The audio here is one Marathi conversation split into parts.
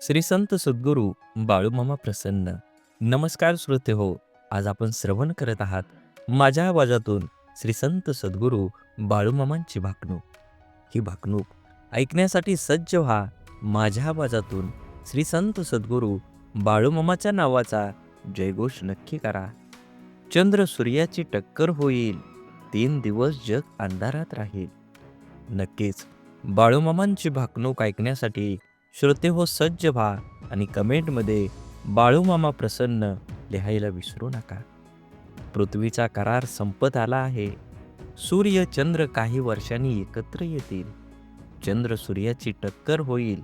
श्री संत सद्गुरू बाळूमामा प्रसन्न. नमस्कार श्रोते हो. आज आपण श्रवण करत आहात माझ्या आवाजातून श्री संत सद्गुरू बाळूमामांची भाकणूक. ही भाकणूक ऐकण्यासाठी सज्ज व्हा. माझ्या आवाजातून श्री संत सद्गुरू बाळूमामाच्या नावाचा जयघोष नक्की करा. चंद्र सूर्याची टक्कर होईल, 3 दिवस जग अंधारात राहील. नक्कीच बाळूमामांची भाकणूक ऐकण्यासाठी श्रोते हो सज्ज व्हा आणि कमेंटमध्ये बाळूमामा प्रसन्न लिहायला विसरू नका. पृथ्वीचा करार संपत आला आहे. सूर्य चंद्र काही वर्षांनी एकत्र येतील. चंद्र सूर्याची टक्कर होईल,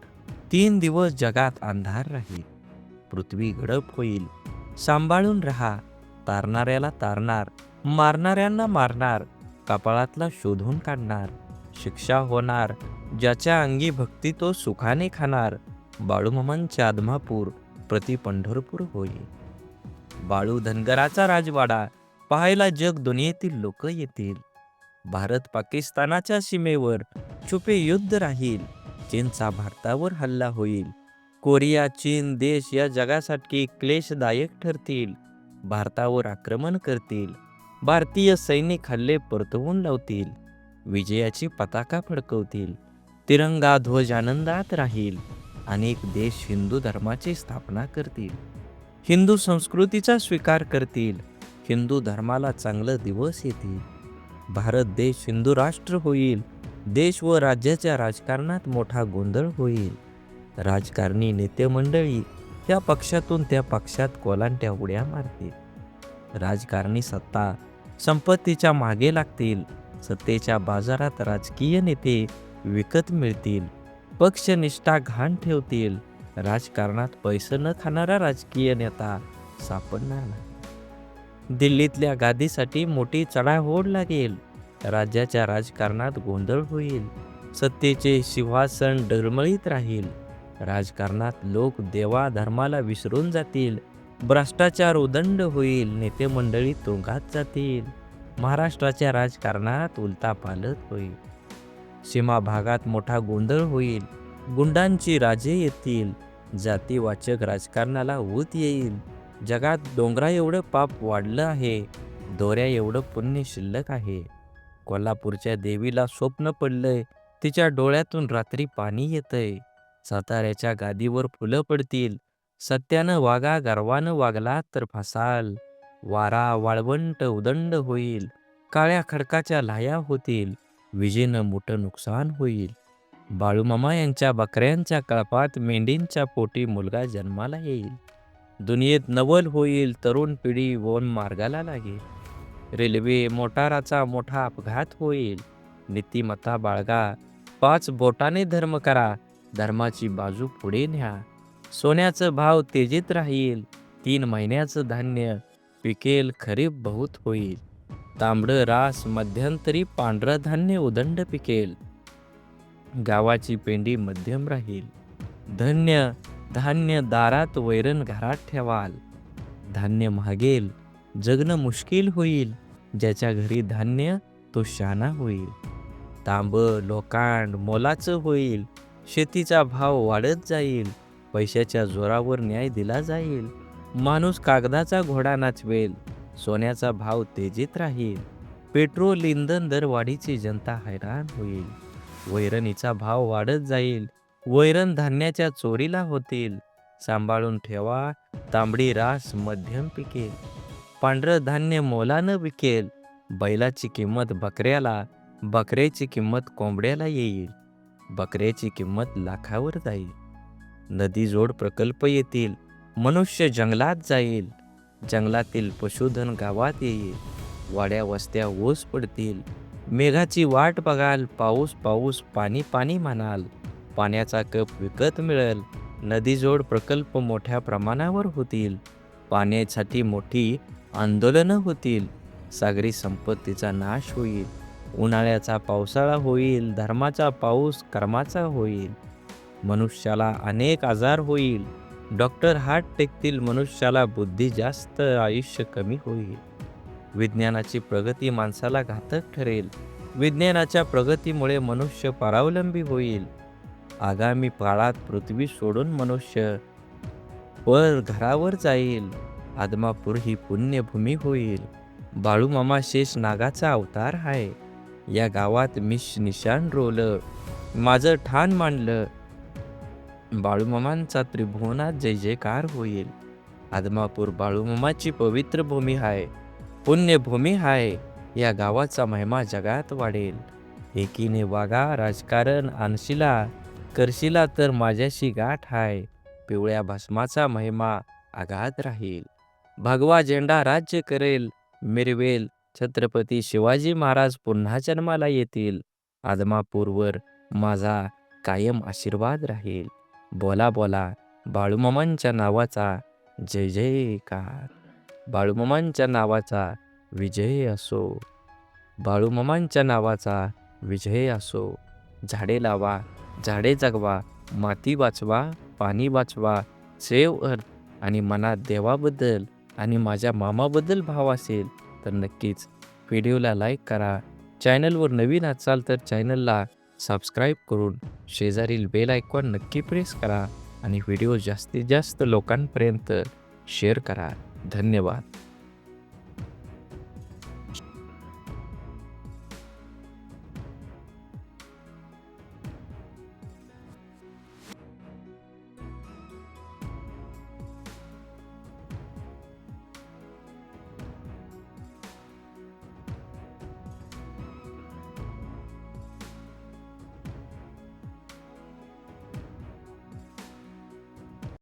3 दिवस जगात अंधार राहील. पृथ्वी गडप होईल, सांभाळून राहा. तारणाऱ्याला तारणार, मारणाऱ्यांना मारणार, कपाळातला शोधून काढणार. शिक्षा होणार, ज्याच्या अंगी भक्ती तो सुखाने खाणार. बाळूमामांच्या आदमापूर प्रति पंढरपूर होईल. बाळू धनगराचा राजवाडा पाहायला जग दुनियेतील लोक येतील. भारत पाकिस्तानाच्या सीमेवर छुपे युद्ध राहील. चीनचा भारतावर हल्ला होईल. कोरिया चीन देश या जगासाठी क्लेशदायक ठरतील. भारतावर आक्रमण करतील. भारतीय सैनिक हल्ले परतवून लावतील. विजयाची पताका फडकवतील. तिरंगा ध्वज आनंदात राहील. अनेक देश हिंदू धर्माची स्थापना करतील. हिंदू संस्कृतीचा स्वीकार करतील. हिंदू धर्माला चांगले दिवस येतील. भारत देश हिंदू राष्ट्र होईल. देश व राज्याच्या राजकारणात मोठा गोंधळ होईल. राजकारणी नेते मंडळी या पक्षातून त्या पक्षात कोलांट्या उड्या मारतील. राजकारणी सत्ता संपत्तीच्या मागे लागतील. सत्तेच्या बाजारात राजकीय नेते विकत मिळतील. पक्षनिष्ठा घाण ठेवतील. राजकारणात पैसे न खाणारा राजकीय नेता सापडणार नाही. दिल्लीतल्या गादीसाठी मोठी चढाओढ लागेल. राज्याच्या राजकारणात गोंधळ होईल. सत्तेचे सिंहासन डळमळीत राहील. राजकारणात लोक देवा धर्माला विसरून जातील. भ्रष्टाचार उदंड होईल. नेते मंडळी तुरुंगात जातील. महाराष्ट्राच्या राजकारणात उलथापालथ होईल. सीमा भागात मोठा गोंधळ होईल. गुंडांची राजे येतील. जातीवाचक राजकारणाला ऊत येईल. जगात डोंगरा एवढं पाप वाढलं आहे. दोऱ्या एवढं पुण्य शिल्लक आहे. कोल्हापूरच्या देवीला स्वप्न पडलंय. तिच्या डोळ्यातून रात्री पाणी येतंय. साताऱ्याच्या गादीवर फुलं पडतील. सत्यानं वागा, गर्वानं वागला तर फसाल. वारा वाळवंट उदंड होईल. काळ्या खडकाच्या लाया होतील. विजेनं मोठं नुकसान होईल. बाळूमामा यांच्या बकऱ्यांच्या कळपात मेंढींच्या पोटी मुलगा जन्माला येईल. दुनियेत नवल होईल. तरुण पिढी वन मार्गाला लागेल. रेल्वे मोटाराचा मोठा अपघात होईल. नीतिमत्ता बाळगा. 5 बोटाने धर्म करा. धर्माची बाजू पुढे न्या. सोन्याचं भाव तेजीत राहील. 3 महिन्याचं धान्य पिकेल. खरीप बहुत होईल. तांबडं रास मध्यंतरी पांढरं धान्य उदंड पिकेल. गावाची पेंडी मध्यम राहील. धन्य धान्य दारात, वैरण घरात ठेवाल. धान्य महागेल. जगणं मुश्किल होईल. ज्याच्या घरी धान्य तो शहाणा होईल. तांब लोकांड मोलाचं होईल. शेतीचा भाव वाढत जाईल. पैशाच्या जोरावर न्याय दिला जाईल. माणूस कागदाचा घोडा नाचवेल. सोन्याचा भाव तेजीत राहील. पेट्रोल इंधन दरवाढीची जनता हैराण होईल. वैरणीचा भाव वाढत जाईल. वैरण धान्याच्या चोरीला होतील. सांभाळून ठेवा. तांबडी रास मध्यम पिकेल. पांढरं धान्य मोलानं विकेल. बैलाची किंमत बकऱ्याला, बकऱ्याची किंमत कोंबड्याला येईल. बकऱ्याची किंमत लाखावर जाईल. नदी जोड प्रकल्प येतील. मनुष्य जंगलात जाईल. जंगलातील पशुधन गावात येईल. वाड्या वस्त्या ओस पडतील. मेघाची वाट बघाल. पाऊस पाऊस पाणी पाणी म्हणाल. पाण्याचा कप विकत मिळेल. नदीजोड प्रकल्प मोठ्या प्रमाणावर होतील. पाण्यासाठी मोठी आंदोलनं होतील. सागरी संपत्तीचा नाश होईल. उन्हाळ्याचा पावसाळा होईल. धर्माचा पाऊस कर्माचा होईल. मनुष्याला अनेक आजार होईल. डॉक्टर हात टेकतील. मनुष्याला बुद्धी जास्त, आयुष्य कमी होईल. विज्ञानाची प्रगती माणसाला घातक ठरेल. विज्ञानाच्या प्रगतीमुळे मनुष्य परावलंबी होईल. आगामी काळात पृथ्वी सोडून मनुष्य पर घरावर जाईल. आदमापूर ही पुण्यभूमी होईल. बाळूमामा शेष नागाचा अवतार आहे. या गावात मी निशाण रोवलं, माझं ठाण मांडलं. बाळूमामांचा त्रिभुवनात जय जयकार होईल. आदमापूर बाळूमामाची पवित्र भूमी आहे, पुण्यभूमी आहे. या गावाचा महिमा जगात वाढेल. एकीने वागा राजकारण आणशिला, करशिला तर माझ्याशी गाठ आहे. पिवळ्या भस्माचा महिमा आगाध राहील. भगवा झेंडा राज्य करेल, मिरवेल. छत्रपती शिवाजी महाराज पुन्हा जन्माला येतील. आदमापूरवर माझा कायम आशीर्वाद राहील. बोला बोला बाळूमामांच्या नावाचा जय जयकार. बाळूमामांच्या नावाचा विजय असो. बाळूमामांच्या नावाचा विजय असो. झाडे लावा, झाडे जगवा, माती वाचवा, पाणी वाचवा. सेव्ह अर्थ. आणि मनात देवाबद्दल आणि माझ्या मामाबद्दल भाव असेल तर नक्कीच व्हिडिओला लाईक करा. चॅनलवर नवीन असाल तर चॅनलला सबस्क्राईब करून शेजारील बेल आयकॉन नक्की प्रेस करा आणि व्हिडिओ जास्तीत जास्त लोकांपर्यंत शेअर करा. धन्यवाद.